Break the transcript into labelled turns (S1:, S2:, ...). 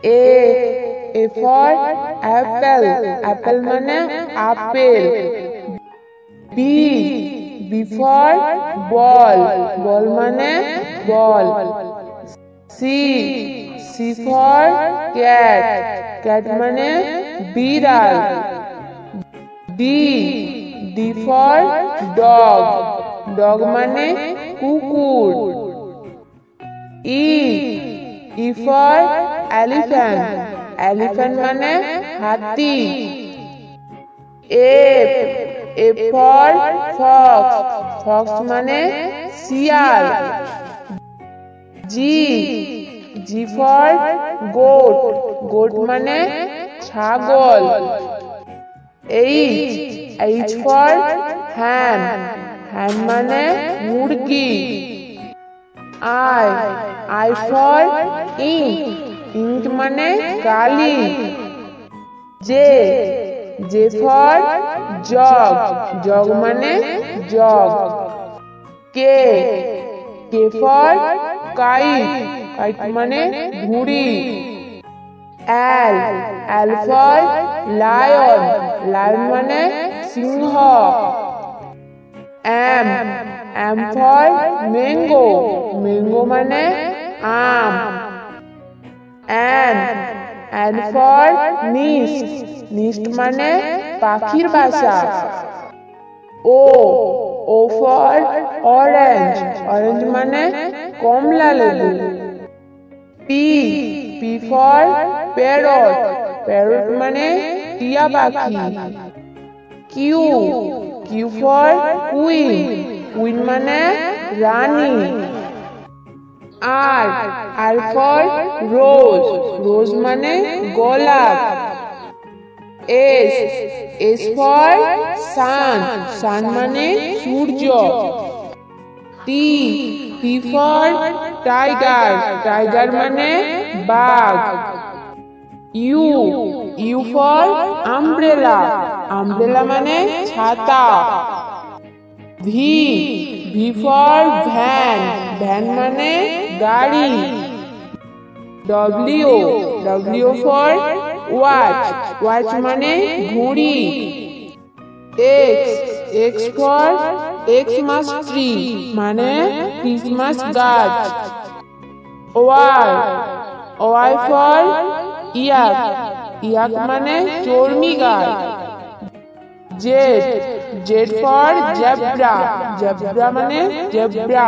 S1: A for apple, apple মানে apple. B for ball, ball মানে বল। C for cat, cat মানে বিড়াল। D for dog, dog মানে কুকুর। E for elephant, elephant মানে হাতি। A for fox, fox মানে শিয়াল। G for goat, goat মানে ছাগল। H for hen, hen মানে মুরগি। I for ink, ink মানে কালি। J for jug, jug মানে jug. K for kite, kite মানে ঘুড়ি। L for lion, lion মানে সিংহ। M for mango, mango মানে আম। N for nest, nest মানে পাখির বাসা। O for orange, orange মানে কমলা লেবু। P for parrot, parrot মানে টিয়া পাখি। Q for queen, queen মানে রানী। R for rose, rose মানে গোলাপ। S for sun, sun মানে সূর্য। T for tiger, tiger মানে বাঘ। U for umbrella, umbrella মানে ছাতা। V for van, van মানে গাড়ি। W for watch, watch মানে ঘড়ি। X for Xmas tree মানে ক্রিসমাস গাছ। Y for yak, yak মানে চর্বি গাছ। Z for zebra, zebra মানে জেব্রা।